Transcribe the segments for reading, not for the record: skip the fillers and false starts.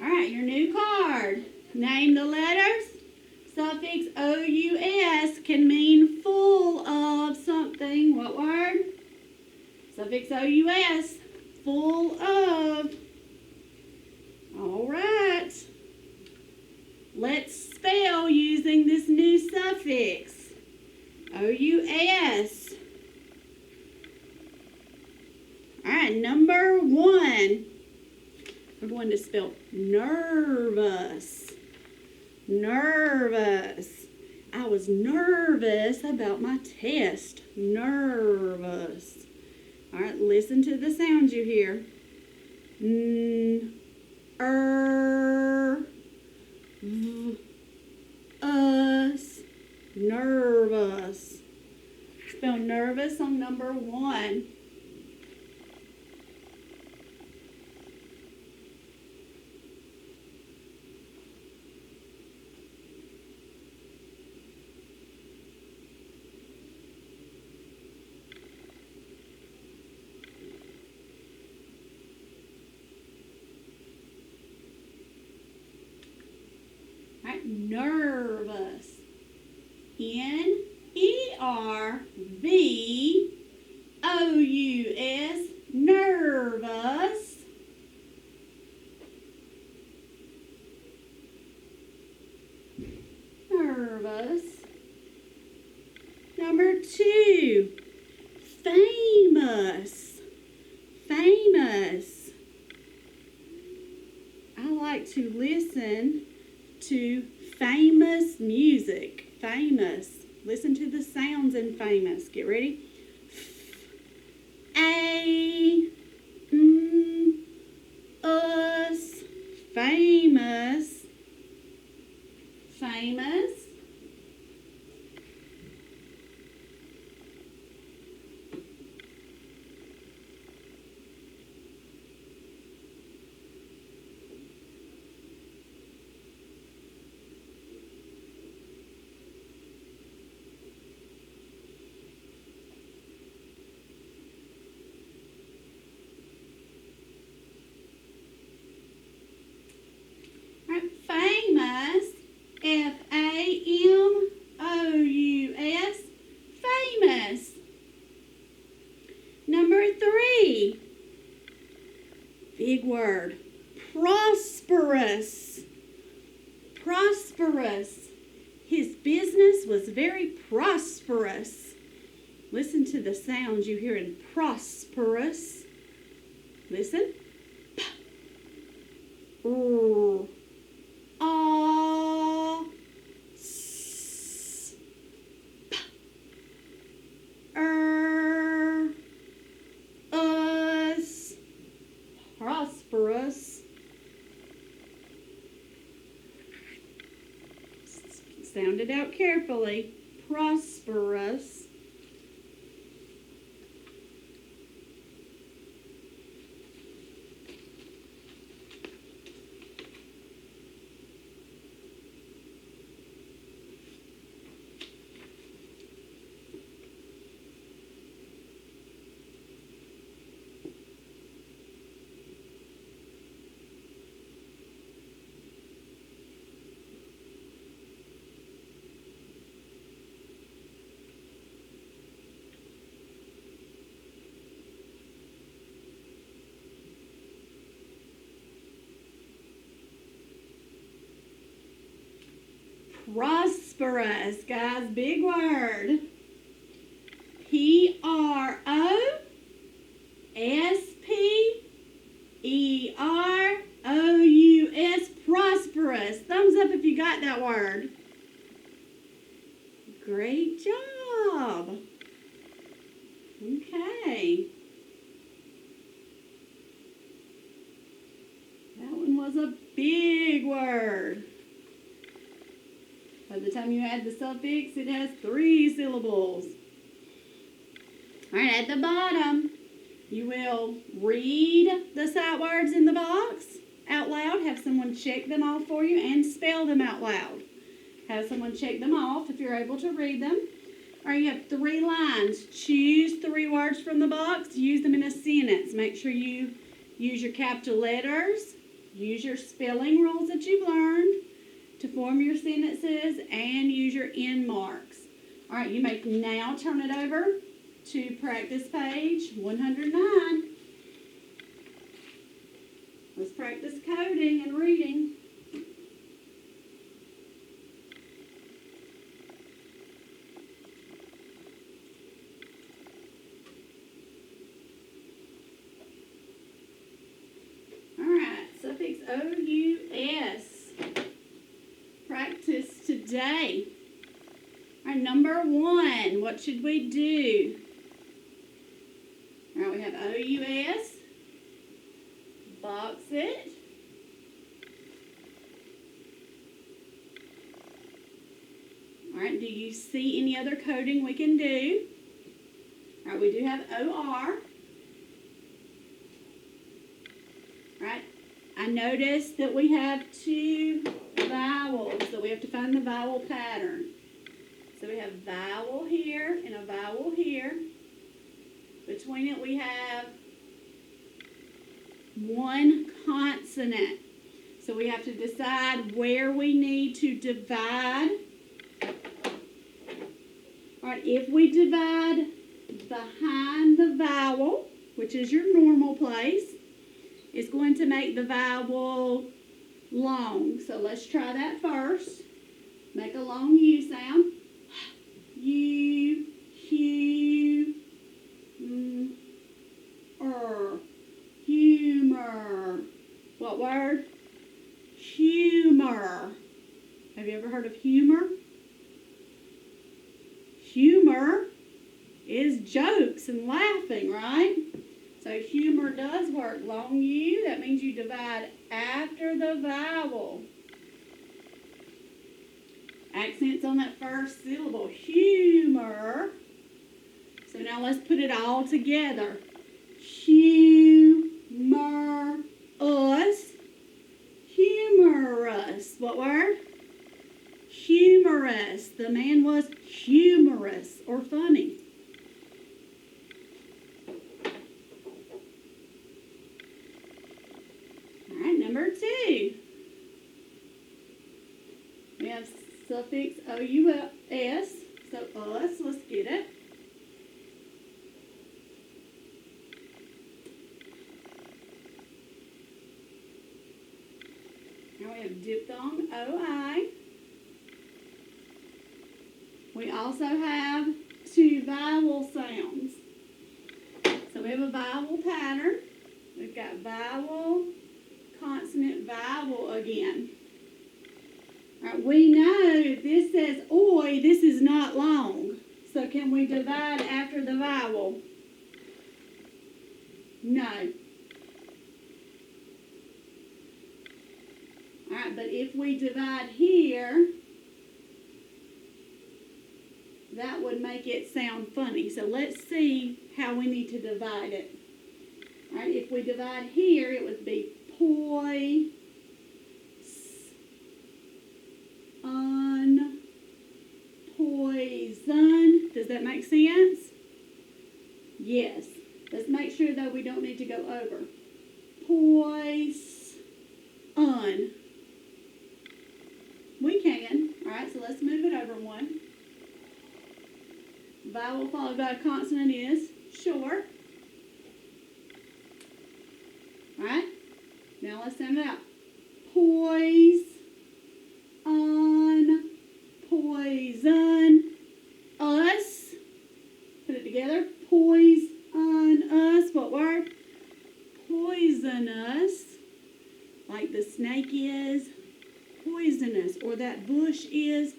All right, your new card. Name the letters. Suffix OUS can mean full of something. What word? Suffix OUS, full of. All right. Let's spell using this new suffix. OUS. All right, number 1. We're going to spell nervous. Nervous. I was nervous about my test. Nervous. All right, listen to the sounds you hear. N, v, us. Nervous. Spell nervous on number 1. Right, nervous. N-E-R-V-O-U-S, nervous. Nervous. Number 2, famous. Famous. I like to listen to famous music. Famous. Listen to the sounds in famous. Get ready. Us. Famous. Famous. Famous, F-A-M-O-U-S, famous. Number 3, big word, prosperous. Prosperous. His business was very prosperous. Listen to the sounds you hear in prosperous. Listen. P, us, prosperous. Sound it out carefully. Prosperous. Prosperous, guys, big word. Prosperous, prosperous. Thumbs up if you got that word. Great job. Okay. That one was a big word. By the time you add the suffix, it has 3 syllables. All right, at the bottom, you will read the sight words in the box out loud. Have someone check them off for you and spell them out loud. Have someone check them off if you're able to read them. All right, you have 3 lines. Choose 3 words from the box. Use them in a sentence. Make sure you use your capital letters. Use your spelling rules that you've learned to form your sentences and use your end marks. All right, you may now turn it over to practice page 109. Let's practice coding and reading. All right, suffix O-U-S. Practice today. All right, number 1, what should we do? All right, we have O-U-S. Box it. All right, do you see any other coding we can do? All right, we do have O-R. All right, I noticed that we have 2 vowels, so we have to find the vowel pattern. So we have vowel here and a vowel here. Between it we have 1 consonant. So we have to decide where we need to divide. All right, if we divide behind the vowel, which is your normal place, it's going to make the vowel long. So let's try that first. Make a long U sound. U, Hu, Humor. What word? Humor. Have you ever heard of humor? Humor is jokes and laughing, right? So humor does work. Long U, that means you divide after the vowel. Accents on that first syllable. Humor. So now let's put it all together. Humorous. Humorous. What word? Humorous. The man was humorous or funny. All right, number 2. We have suffix O-U-S. So us, let's get it. Now we have diphthong O-I. We also have 2 vowel sounds. So we have a vowel pattern. We've got vowel, consonant, vowel again. All right, we know if this says oi, this is not long. So can we divide after the vowel? No. All right, but if we divide here, that would make it sound funny. So let's see how we need to divide it. All right, if we divide here, it would be poison. Poison. Does that make sense? Yes. Let's make sure, though, we don't need to go over. Poison. We can. All right, so let's move it over 1. Vowel followed by a consonant is short. All right, now let's sound it out. Poison. Poison. Us. Put it together. Poison us. What word? Poisonous. Like the snake is poisonous, or that bush is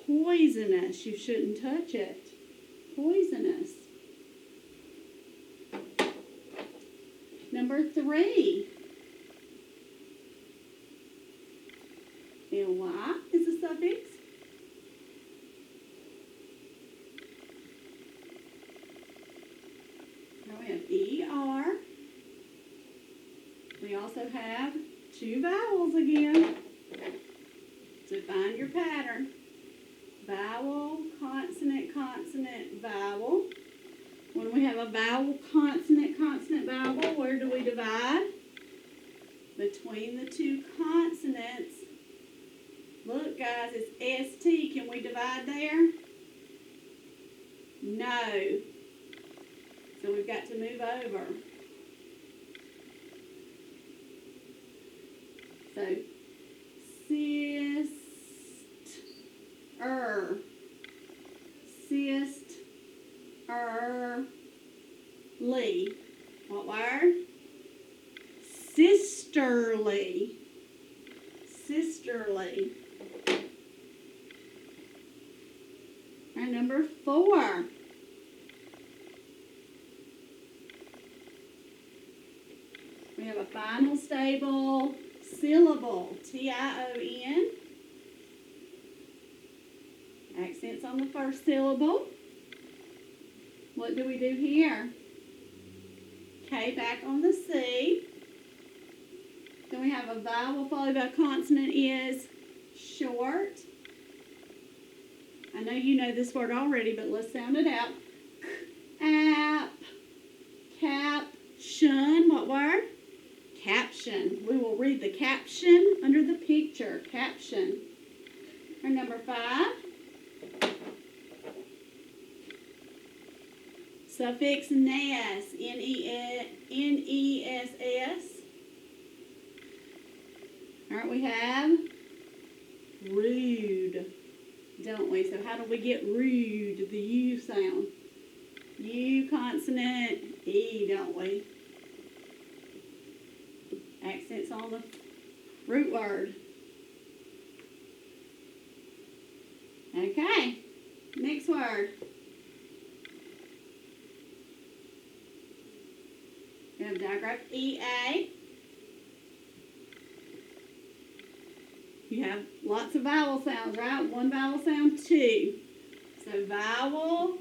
poisonous. You shouldn't touch it. Poisonous. Number 3. Ly is a suffix. Now we have ER. We also have 2 vowels again. So find your pattern. Vowel, consonant, consonant, vowel. When we have a vowel, consonant, consonant, vowel, where do we divide? between the two consonants. Look, guys, it's ST. Can we divide there? No. So we've got to move over. So, sisterly. What word? Sisterly. Sisterly. And number 4. We have a final stable syllable. T-I-O-N. Accents on the first syllable. What do we do here? K back on the C. Then we have a vowel followed by a consonant is short. I know you know this word already, but let's sound it out. App. Caption. What word? Caption. We will read the caption under the picture. Caption. Or number 5. Suffix ness. N-E-S-S. All right, we have rude, don't we? So how do we get rude? The U sound. U consonant, E, don't we? Accents on the root word. Okay, next word. We have digraph EA. You have lots of vowel sounds, right? One vowel sound, 2. So vowel,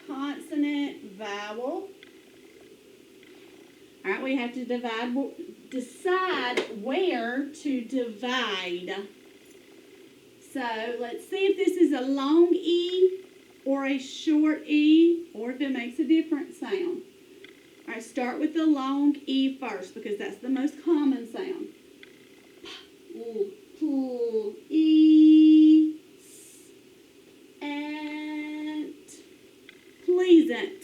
consonant, vowel. All right, we have to decide where to divide. So let's see if this is a long E or a short E, or if it makes a different sound. All right, start with the long E first because that's the most common sound. E, and pleasant.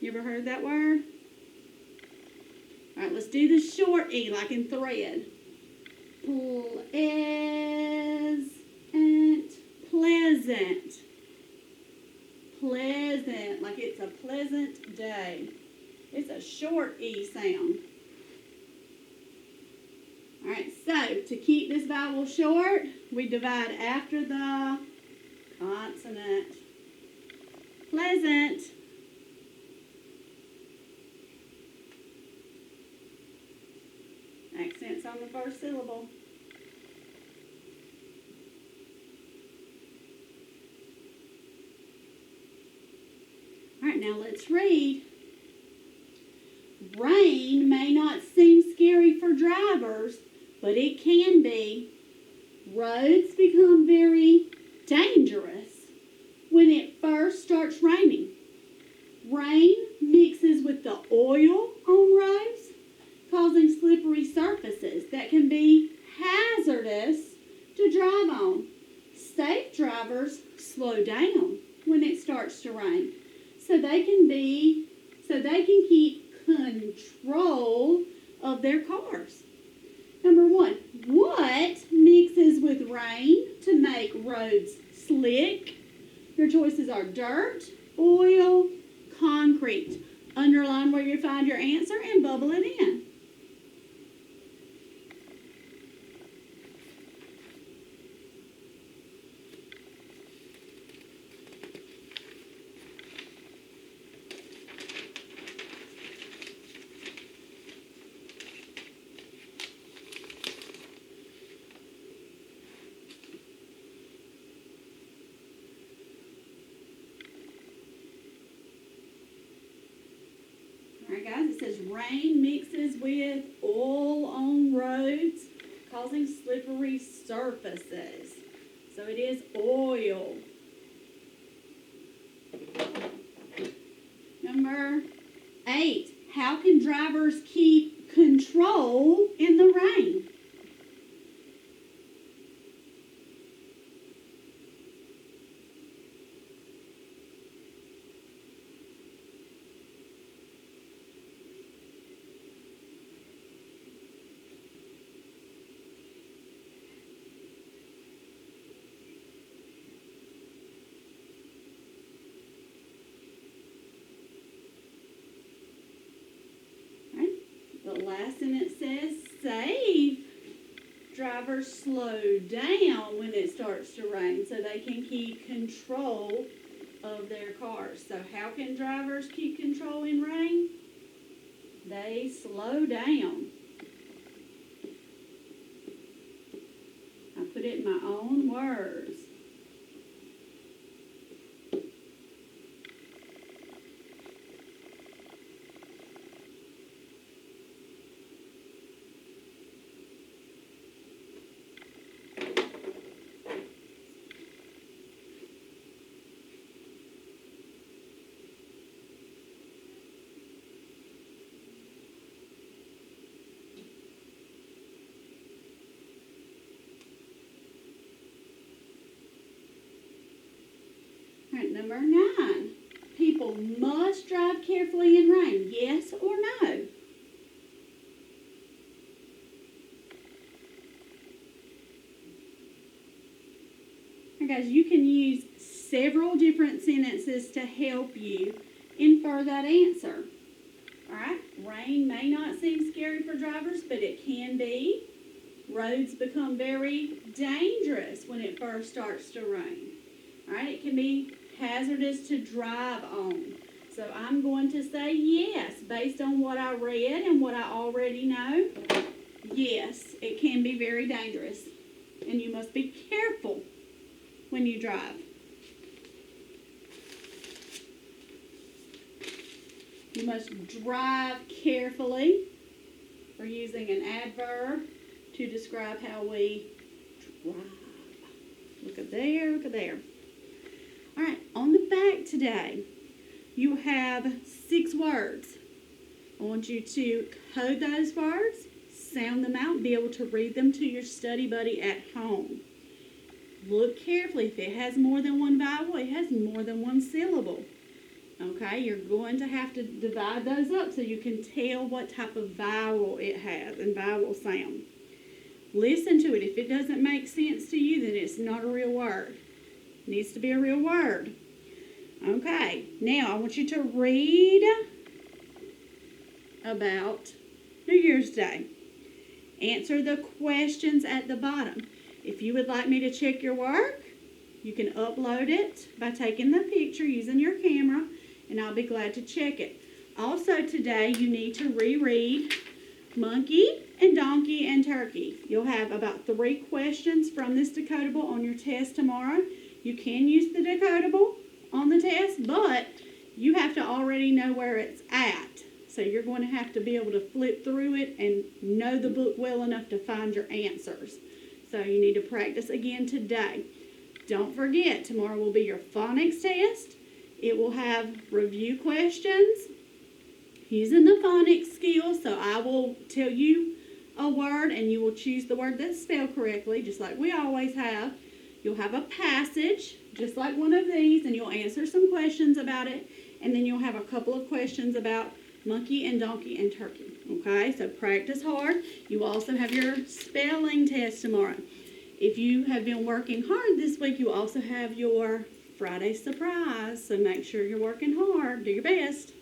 You ever heard that word? All right, let's do the short E, like in thread. Pleasant. Pleasant. Pleasant, like it's a pleasant day. It's a short E sound. All right, so to keep this vowel short, we divide after the consonant. Pleasant. Accents on the first syllable. All right, now let's read. Rain may not seem scary for drivers, but it can be. Roads become very dangerous when it first starts raining. Rain mixes with the oil on roads, causing slippery surfaces that can be hazardous to drive on. Safe drivers slow down when it starts to rain so they can keep control of their cars. Number 1, what mixes with rain to make roads slick? Your choices are dirt, oil, concrete. Underline where you find your answer and bubble it in. All right, guys, it says rain mixes with oil on roads, causing slippery surfaces. So it is oil. Number 8, how can drivers keep control in the rain? The last sentence says, safe drivers slow down when it starts to rain so they can keep control of their cars. So how can drivers keep control in rain? They slow down. I put it in my own words. All right, number 9. People must drive carefully in rain. Yes or no? All right, guys, you can use several different sentences to help you infer that answer. All right, rain may not seem scary for drivers, but it can be. Roads become very dangerous when it first starts to rain. All right, it can be hazardous to drive on. So I'm going to say yes, based on what I read and what I already know. Yes, it can be very dangerous, and you must be careful when you drive. You must drive carefully. We're using an adverb to describe how we drive. Look at there, look at there. All right, on the back today, you have 6 words. I want you to code those words, sound them out, and be able to read them to your study buddy at home. Look carefully. If it has more than one vowel, it has more than one syllable. Okay, you're going to have to divide those up so you can tell what type of vowel it has and vowel sound. Listen to it. If it doesn't make sense to you, then it's not a real word. It needs to be a real word. Okay, now I want you to read about New Year's Day. Answer the questions at the bottom. If you would like me to check your work, you can upload it by taking the picture using your camera, and I'll be glad to check it. Also today, you need to reread monkey and donkey and turkey. You'll have about 3 questions from this decodable on your test tomorrow. You can use the decodable on the test, but you have to already know where it's at. So you're going to have to be able to flip through it and know the book well enough to find your answers. So you need to practice again today. Don't forget, tomorrow will be your phonics test. It will have review questions using the phonics skills. So I will tell you a word and you will choose the word that's spelled correctly, just like we always have. You'll have a passage, just like one of these, and you'll answer some questions about it. And then you'll have a couple of questions about monkey and donkey and turkey. Okay, so practice hard. You also have your spelling test tomorrow. If you have been working hard this week, you also have your Friday surprise. So make sure you're working hard. Do your best.